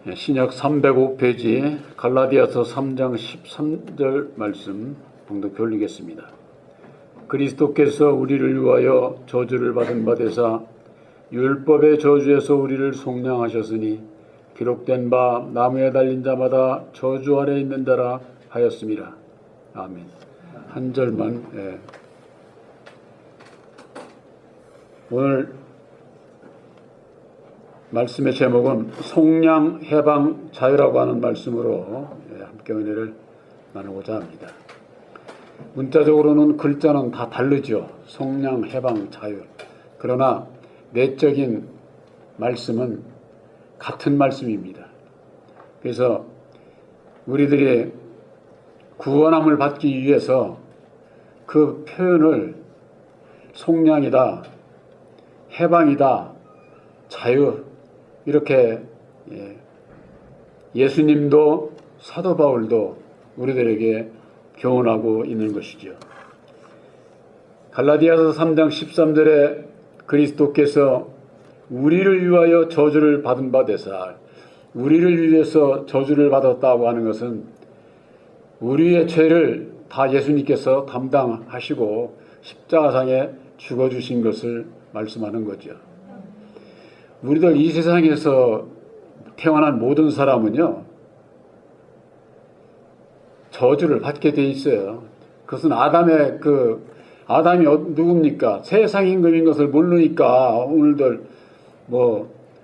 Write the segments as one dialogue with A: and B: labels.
A: 신약 305페이지 갈라디아서 3장 13절 말씀 봉독해 올리겠습니다. 그리스도께서 우리를 위하여 저주를 받은 바 되사 율법의 저주에서 우리를 속량하셨으니 기록된 바 나무에 달린 자마다 저주 아래 있는 자라 하였습니다. 아멘. 한 절만. 오늘 말씀의 제목은 속량, 해방, 자유라고 하는 말씀으로 함께 은혜를 나누고자 합니다. 문자적으로는 글자는 다 다르죠. 속량, 해방, 자유. 그러나 내적인 말씀은 같은 말씀입니다. 그래서 우리들이 구원함을 받기 위해서 그 표현을 속량이다, 해방이다, 자유, 이렇게 예수님도 사도 바울도 우리들에게 교훈하고 있는 것이죠. 갈라디아서 3장 13절에 그리스도께서 우리를 위하여 저주를 받은 바 되사, 우리를 위해서 저주를 받았다고 하는 것은 우리의 죄를 다 예수님께서 담당하시고 십자가상에 죽어주신 것을 말씀하는 거죠. 우리들 이 세상에서 태어난 모든 사람은요, 저주를 받게 돼 있어요. 그것은 아담이 누굽니까? 세상 임금인 것을 모르니까 오늘들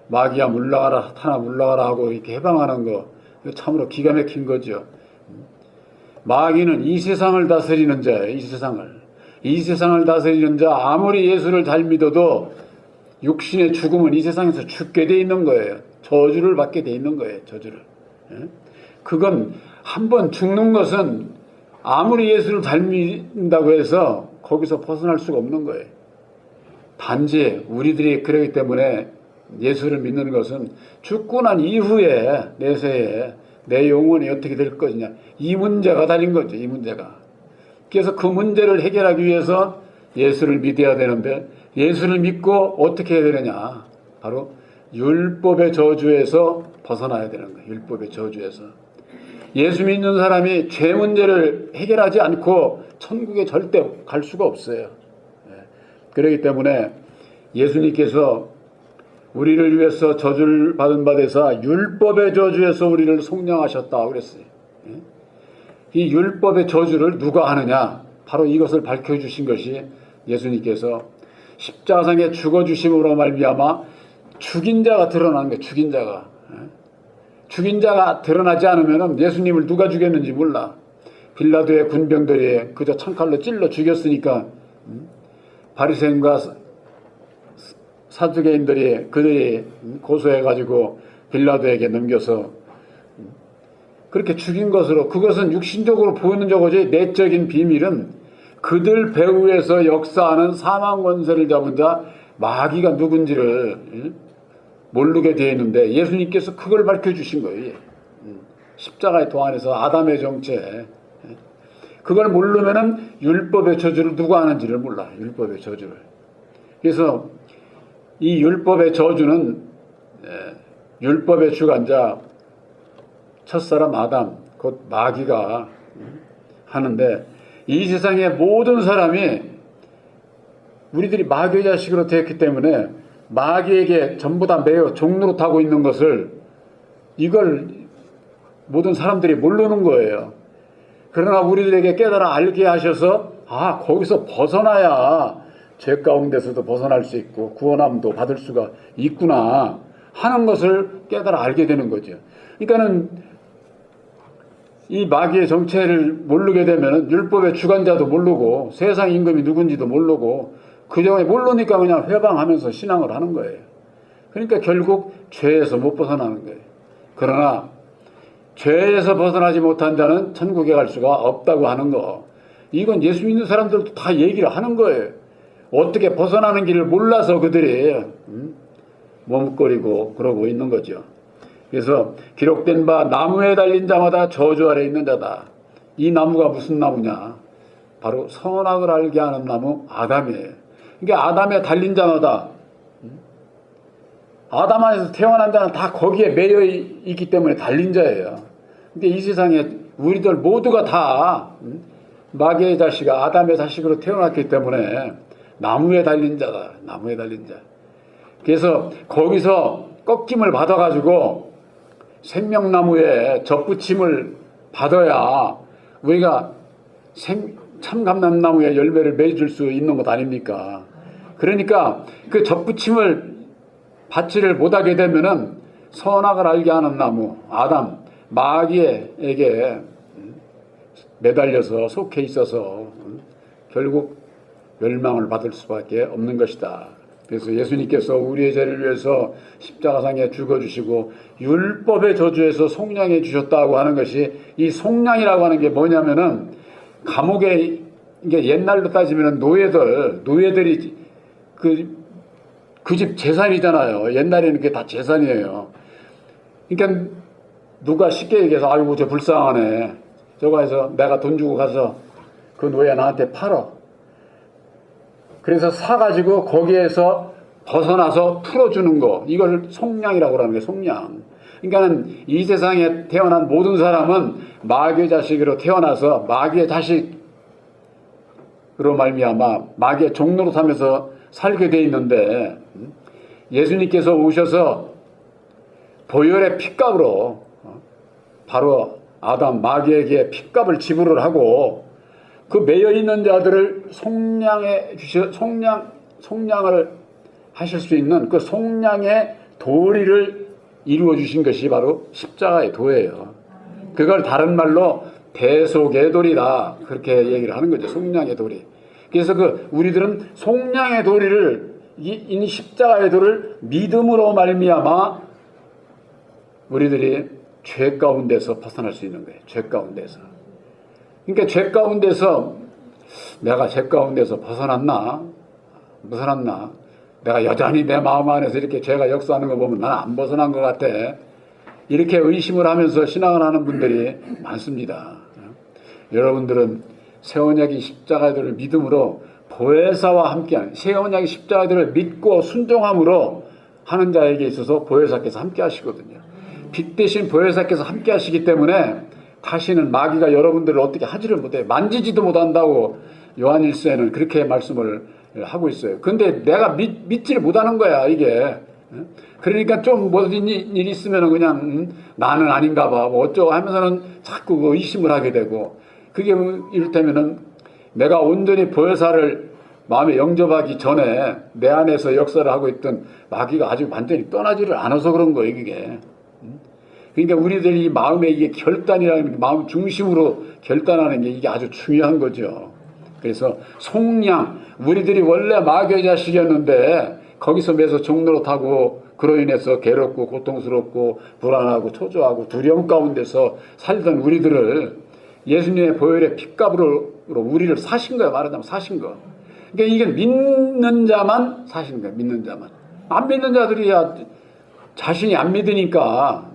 A: 마귀야 물러가라, 사탄아 물러가라 하고 이렇게 해방하는 거, 참으로 기가 막힌 거죠. 마귀는 이 세상을 다스리는 자예요. 이 세상을 다스리는 자, 아무리 예수를 잘 믿어도 육신의 죽음은 이 세상에서 죽게 돼 있는 거예요. 저주를 받게 돼 있는 거예요. 저주를. 그건 한번 죽는 것은 아무리 예수를 잘 믿는다고 해서 거기서 벗어날 수가 없는 거예요. 단지 우리들이 그러기 때문에 예수를 믿는 것은 죽고 난 이후에 내세에 내 영혼이 어떻게 될 것이냐, 이 문제가 달린 거죠. 이 문제가. 그래서 그 문제를 해결하기 위해서 예수를 믿어야 되는데, 예수를 믿고 어떻게 해야 되느냐, 바로 율법의 저주에서 벗어나야 되는 거예요. 율법의 저주에서. 예수 믿는 사람이 죄 문제를 해결하지 않고 천국에 절대 갈 수가 없어요. 그렇기 때문에 예수님께서 우리를 위해서 저주를 받은 바 되사 율법의 저주에서 우리를 속량하셨다 그랬어요. 이 율법의 저주를 누가 하느냐, 바로 이것을 밝혀주신 것이 예수님께서 십자가상에 죽어주심으로 말미암아 죽인 자가 드러나는 거예요. 죽인 자가 드러나지 않으면 예수님을 누가 죽였는지 몰라. 빌라도의 군병들이 그저 창칼로 찔러 죽였으니까 바리새인과 사두개인들이 그들이 고소해가지고 빌라도에게 넘겨서 그렇게 죽인 것으로, 그것은 육신적으로 보이는 저거지 내적인 비밀은 그들 배후에서 역사하는 사망 권세를 잡은 자 마귀가 누군지를 모르게 되어 있는데 예수님께서 그걸 밝혀주신 거예요. 십자가의 도 안에서 아담의 정체, 그걸 모르면은 율법의 저주를 누가 하는지를 몰라. 율법의 저주를. 그래서 이 율법의 저주는 율법의 주관자 첫사람 아담, 곧 마귀가 하는데, 이 세상의 모든 사람이 우리들이 마귀의 자식으로 되었기 때문에 마귀에게 전부 다 매여 종로로 타고 있는 것을, 이걸 모든 사람들이 모르는 거예요. 그러나 우리들에게 깨달아 알게 하셔서 거기서 벗어나야 죄 가운데서도 벗어날 수 있고 구원함도 받을 수가 있구나 하는 것을 깨달아 알게 되는 거죠. 그러니까는 이 마귀의 정체를 모르게 되면 율법의 주관자도 모르고 세상 임금이 누군지도 모르고 그저 모르니까 그냥 회방하면서 신앙을 하는 거예요. 그러니까 결국 죄에서 못 벗어나는 거예요. 그러나 죄에서 벗어나지 못한 자는 천국에 갈 수가 없다고 하는 거, 이건 예수 믿는 사람들도 다 얘기를 하는 거예요. 어떻게 벗어나는 길을 몰라서 그들이 머뭇거리고 그러고 있는 거죠. 그래서 기록된 바 나무에 달린 자마다 저주 아래 있는 자다. 이 나무가 무슨 나무냐? 바로 선악을 알게 하는 나무 아담이에요. 그러니까 아담에 달린 자마다 아담 안에서 태어난 자는 다 거기에 매여 있기 때문에 달린 자예요. 근데 이 세상에 우리들 모두가 다 마귀의 자식아 아담의 자식으로 태어났기 때문에 나무에 달린 자다. 나무에 달린 자. 그래서 거기서 꺾임을 받아가지고 생명나무에 접붙임을 받아야 우리가 참감람나무의 열매를 맺을 수 있는 것 아닙니까? 그러니까 그 접붙임을 받지를 못하게 되면은 선악을 알게 하는 나무 아담 마귀에게 매달려서 속해 있어서 결국 멸망을 받을 수밖에 없는 것이다. 그래서 예수님께서 우리의 죄를 위해서 십자가상에 죽어주시고 율법의 저주에서 속량해 주셨다고 하는 것이 이 속량이라고 하는 게 뭐냐면은 감옥에 이게 옛날로 따지면 노예들이 그 집 재산이잖아요. 옛날에는 그게 다 재산이에요. 그러니까 누가 쉽게 얘기해서 아이고 저 불쌍하네. 저거 해서 내가 돈 주고 가서 그 노예 나한테 팔어. 그래서 사가지고 거기에서 벗어나서 풀어주는 거. 이걸 속량이라고 하는 게 속량. 그러니까 이 세상에 태어난 모든 사람은 마귀의 자식으로 태어나서 마귀의 자식으로 말미암아 마귀의 종로로 타면서 살게 돼 있는데 예수님께서 오셔서 보혈의 핏값으로 바로 아담 마귀에게 핏값을 지불을 하고 그 매여 있는 자들을 속량을 하실 수 있는 그 속량의 도리를 이루어 주신 것이 바로 십자가의 도예요. 그걸 다른 말로 대속의 도리다 그렇게 얘기를 하는 거죠. 속량의 도리. 그래서 우리들은 속량의 도리를 이 십자가의 도를 믿음으로 말미암아 우리들이 죄 가운데서 벗어날 수 있는 거예요. 죄 가운데서. 그러니까 죄 가운데서 내가 죄 가운데서 벗어났나? 내가 여전히 내 마음 안에서 이렇게 죄가 역사하는 거 보면 나는 안 벗어난 것 같아. 이렇게 의심을 하면서 신앙을 하는 분들이 많습니다. 여러분들은 새 언약의 십자가들을 믿음으로 보혜사와 함께하는 새 언약의 십자가들을 믿고 순종함으로 하는 자에게 있어서 보혜사께서 함께 하시거든요. 빛 대신 보혜사께서 함께 하시기 때문에 다시는 마귀가 여러분들을 어떻게 하지를 못해요. 만지지도 못한다고 요한일서에는 그렇게 말씀을 하고 있어요. 근데 내가 믿지를 못하는 거야 이게. 그러니까 좀 무슨 일이 있으면 그냥 나는 아닌가 봐 뭐 어쩌고 하면서는 자꾸 의심을 하게 되고 그게 이를테면은 내가 온전히 보혜사를 마음에 영접하기 전에 내 안에서 역사를 하고 있던 마귀가 아직 완전히 떠나지를 않아서 그런 거예요 이게. 그러니까 우리들이 마음의 이게 결단이라는 게 마음 중심으로 결단하는 게 이게 아주 중요한 거죠. 그래서 속량 우리들이 원래 마귀의 자식이었는데 거기서 매서 종로로 타고 그로 인해서 괴롭고 고통스럽고 불안하고 초조하고 두려움 가운데서 살던 우리들을 예수님의 보혈의 핏값으로 우리를 사신 거야. 말하자면 사신 거. 그러니까 이게 믿는 자만 사신 거야. 믿는 자만. 안 믿는 자들이야 자신이 안 믿으니까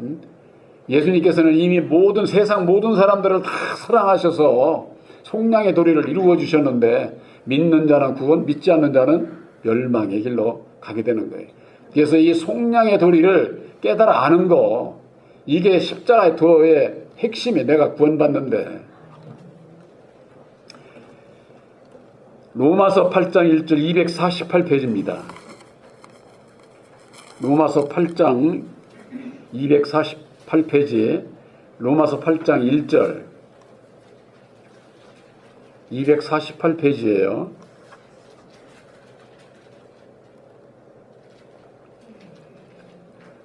A: 예수님께서는 이미 세상 모든 사람들을 다 사랑하셔서 속량의 도리를 이루어 주셨는데 믿는 자는 구원, 믿지 않는 자는 멸망의 길로 가게 되는 거예요. 그래서 이 속량의 도리를 깨달아 아는 거 이게 십자가의 도의 핵심이 내가 구원받는데 로마서 8장 1절 248페이지입니다. 로마서 8장 248페이지 로마서 8장 1절 248페이지예요.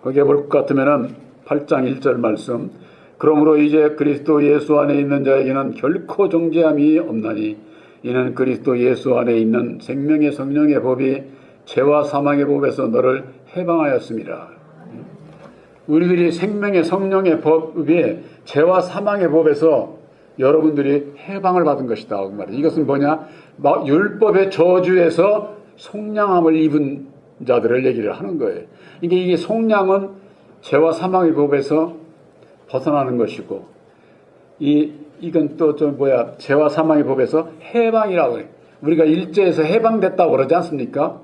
A: 거기에 볼 것 같으면은 8장 1절 말씀 그러므로 이제 그리스도 예수 안에 있는 자에게는 결코 정죄함이 없나니 이는 그리스도 예수 안에 있는 생명의 성령의 법이 죄와 사망의 법에서 너를 해방하였습니다. 우리들이 생명의 성령의 법이 죄와 사망의 법에서 여러분들이 해방을 받은 것이다. 그 말이에요. 이것은 뭐냐? 율법의 저주에서 속량함을 입은 자들을 얘기를 하는 거예요. 이게 속량은 죄와 사망의 법에서 벗어나는 것이고, 이건 또 죄와 사망의 법에서 해방이라고 해요. 우리가 일제에서 해방됐다고 그러지 않습니까?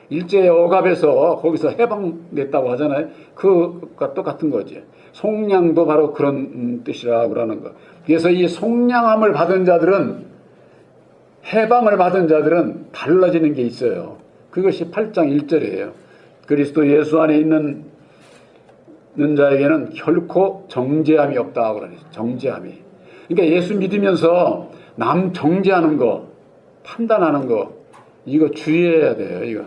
A: 일제의 억압에서 거기서 해방됐다고 하잖아요. 그것과 똑같은 거지. 속량도 바로 그런 뜻이라고 그러는 거. 그래서 이 속량함을 받은 자들은, 해방을 받은 자들은 달라지는 게 있어요. 그것이 8장 1절이에요. 그리스도 예수 안에 있는 자에게는 결코 정죄함이 없다고 그러죠. 정죄함이. 그러니까 예수 믿으면서 남 정죄하는 거, 판단하는 거, 이거 주의해야 돼요. 이거.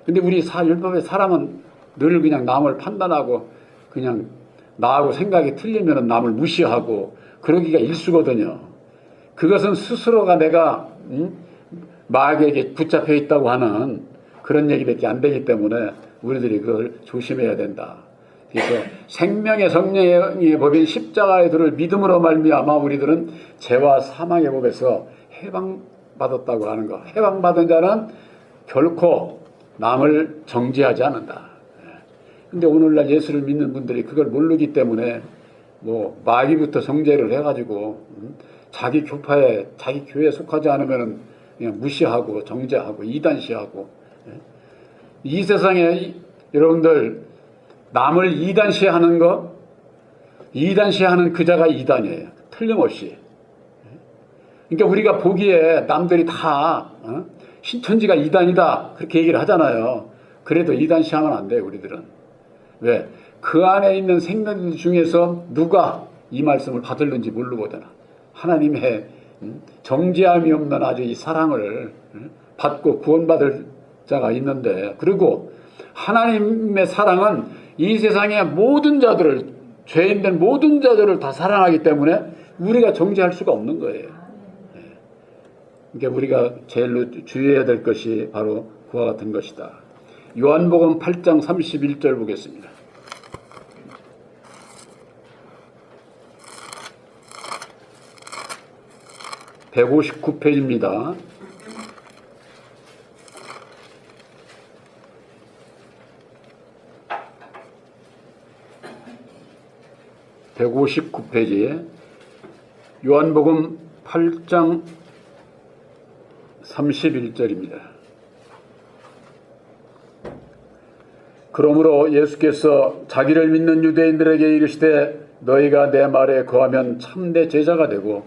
A: 근데 우리 율법의 사람은 늘 그냥 남을 판단하고 그냥 나하고 생각이 틀리면 남을 무시하고 그러기가 일수거든요. 그것은 스스로가 내가 마귀에게 붙잡혀 있다고 하는 그런 얘기밖에 안 되기 때문에 우리들이 그걸 조심해야 된다. 그래서 생명의 성령의 법인 십자가의 도를 믿음으로 말미암아 우리들은 죄와 사망의 법에서 해방받았다고 하는 거. 해방받은 자는 결코 남을 정죄하지 않는다. 근데 오늘날 예수를 믿는 분들이 그걸 모르기 때문에 뭐 마귀부터 정죄를 해가지고 자기 교파에 자기 교회에 속하지 않으면 그냥 무시하고 정죄하고 이단시하고. 이 세상에 여러분들 남을 이단시하는 거, 이단시하는 그 자가 이단이에요. 틀림없이. 그러니까 우리가 보기에 남들이 다 신천지가 이단이다 그렇게 얘기를 하잖아요. 그래도 이단시하면 안 돼요. 우리들은. 왜? 그 안에 있는 생명들 중에서 누가 이 말씀을 받을는지 모르거든. 하나님의 정죄함이 없는 아주 이 사랑을 받고 구원받을 자가 있는데, 그리고 하나님의 사랑은 이 세상의 모든 자들을, 죄인된 모든 자들을 다 사랑하기 때문에 우리가 정죄할 수가 없는 거예요. 그러니까 우리가 제일로 주의해야 될 것이 바로 그와 같은 것이다. 요한복음 8장 31절 보겠습니다. (159페이지입니다) 159페이지에 요한복음 8장 31절입니다. 그러므로 예수께서 자기를 믿는 유대인들에게 이르시되 너희가 내 말에 거하면 참내 제자가 되고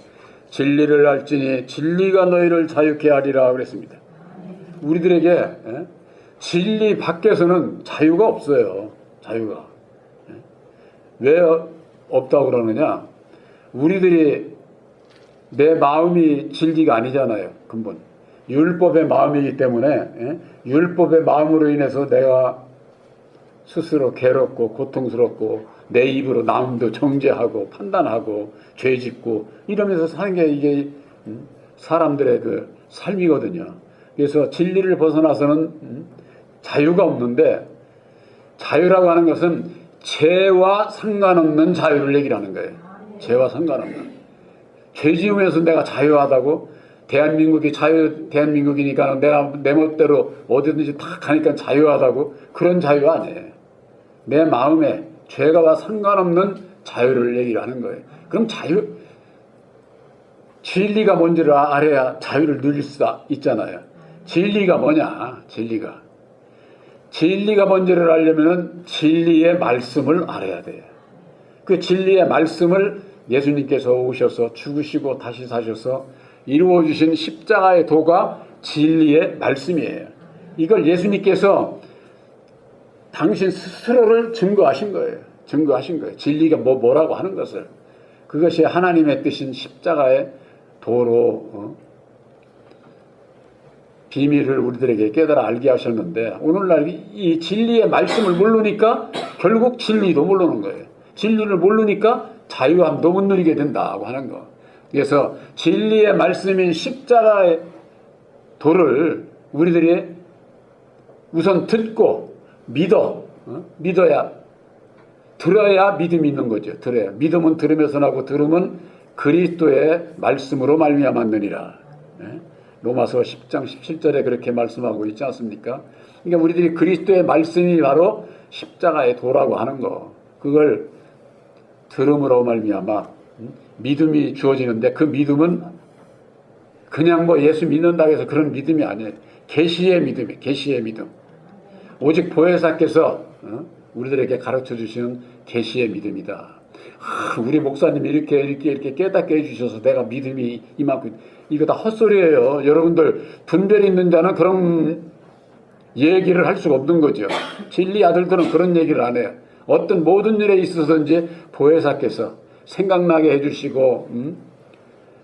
A: 진리를 알지니 진리가 너희를 자유케 하리라 그랬습니다. 우리들에게 진리 밖에서는 자유가 없어요. 자유가. 왜 없다고 그러느냐? 우리들이 내 마음이 진리가 아니잖아요. 근본. 율법의 마음이기 때문에 율법의 마음으로 인해서 내가 스스로 괴롭고 고통스럽고 내 입으로 남도 정죄하고 판단하고 죄짓고 이러면서 사는 게 이게 사람들의 그 삶이거든요. 그래서 진리를 벗어나서는 자유가 없는데, 자유라고 하는 것은 죄와 상관없는 자유를 얘기하는 거예요. 죄와 상관없는. 죄 지으면서 내가 자유하다고? 대한민국이 대한민국이니까 내가 내 멋대로 어디든지 다 가니까 자유하다고? 그런 자유가 아니에요. 내 마음에 죄가와 상관없는 자유를 얘기를 하는 거예요. 그럼 진리가 뭔지를 알아야 자유를 누릴 수 있잖아요. 진리가 뭐냐? 진리가 뭔지를 알려면 진리의 말씀을 알아야 돼요. 그 진리의 말씀을 예수님께서 오셔서 죽으시고 다시 사셔서 이루어주신 십자가의 도가 진리의 말씀이에요. 이걸 예수님께서 당신 스스로를 증거하신 거예요. 진리가 뭐라고 하는 것을. 그것이 하나님의 뜻인 십자가의 도로 비밀을 우리들에게 깨달아 알게 하셨는데, 오늘날 이 진리의 말씀을 모르니까 결국 진리도 모르는 거예요. 진리를 모르니까 자유함도 못 누리게 된다고 하는 거. 그래서 진리의 말씀인 십자가의 도를 우리들이 우선 듣고 들어야 믿음이 있는 거죠. 들어야. 믿음은 들으면서 나고 들음은 그리스도의 말씀으로 말미암았느니라. 로마서 10장 17절에 그렇게 말씀하고 있지 않습니까? 그러니까 우리들이 그리스도의 말씀이 바로 십자가의 도라고 하는 거. 그걸 들음으로 말미암아 믿음이 주어지는데, 그 믿음은 그냥 예수 믿는다고 해서 그런 믿음이 아니에요. 계시의 믿음이에요. 계시의 믿음. 오직 보혜사께서 우리들에게 가르쳐 주시는 계시의 믿음이다. 우리 목사님이 이렇게 깨닫게 해주셔서 내가 믿음이 이만큼, 이거 다 헛소리예요. 여러분들 분별이 있는 자는 그런 얘기를 할 수가 없는 거죠. 진리 아들들은 그런 얘기를 안 해요. 어떤 모든 일에 있어서든지 보혜사께서 생각나게 해주시고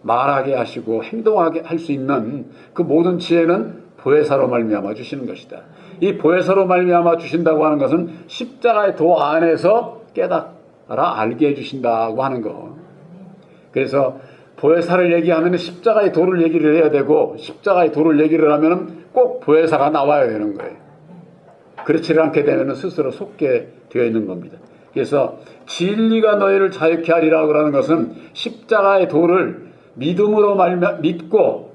A: 말하게 하시고 행동하게 할 수 있는 그 모든 지혜는 보혜사로 말미암아 주시는 것이다. 이 보혜사로 말미암아 주신다고 하는 것은 십자가의 도 안에서 깨달아 알게 해주신다고 하는 거. 그래서 보혜사를 얘기하면 십자가의 도를 얘기를 해야 되고, 십자가의 도를 얘기를 하면 꼭 보혜사가 나와야 되는 거예요. 그렇지 않게 되면 스스로 속게 되어 있는 겁니다. 그래서 진리가 너희를 자유케 하리라고 하는 것은 십자가의 도를 믿음으로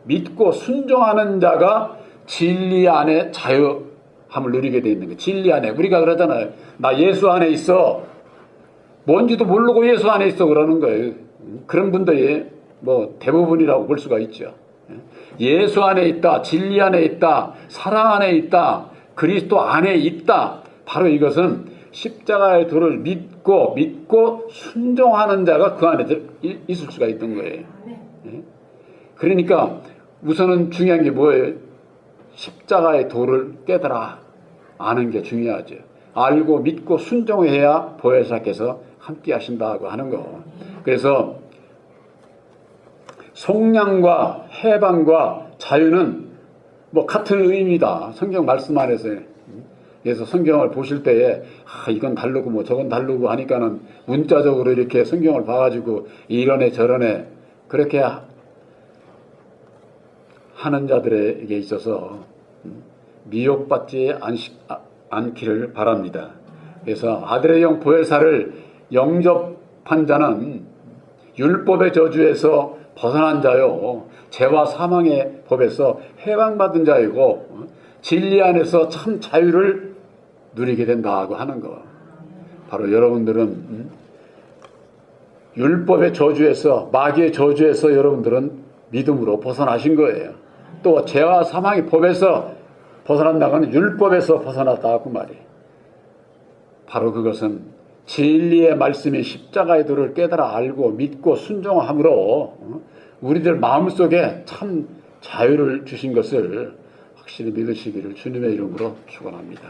A: 믿고 순종하는 자가 진리 안에 자유함을 누리게 되어 있는 거예요. 진리 안에. 우리가 그러잖아요. 나 예수 안에 있어. 뭔지도 모르고 예수 안에 있어 그러는 거예요. 그런 분들이 뭐 대부분이라고 볼 수가 있죠. 예수 안에 있다. 진리 안에 있다. 사랑 안에 있다. 그리스도 안에 있다. 바로 이것은 십자가의 도를 믿고 순종하는 자가 그 안에 있을 수가 있는 거예요. 그러니까 우선은 중요한 게 뭐예요? 십자가의 도를 깨달아 아는 게 중요하죠. 알고 믿고 순종해야 보혜사께서 함께 하신다고 하는 거. 그래서 속량과 해방과 자유는 뭐 같은 의미다. 성경 말씀 안에서요. 그래서 성경을 보실 때에 이건 다르고 뭐 저건 다르고 하니까는 문자적으로 이렇게 성경을 봐가지고 이러네 저러네 그렇게 하는 자들에게 있어서 미혹받지 않기를 바랍니다. 그래서 아들의 영 보혜사를 영접한 자는 율법의 저주에서 벗어난 자요, 죄와 사망의 법에서 해방받은 자이고 진리 안에서 참 자유를 누리게 된다고 하는 거. 바로 여러분들은 율법의 저주에서, 마귀의 저주에서 여러분들은 믿음으로 벗어나신 거예요. 또 죄와 사망의 법에서 벗어난다고 하는 율법에서 벗어났다고 말이에요. 바로 그것은 진리의 말씀이 십자가의 도를 깨달아 알고 믿고 순종함으로 우리들 마음속에 참 자유를 주신 것을 확실히 믿으시기를 주님의 이름으로 축원합니다.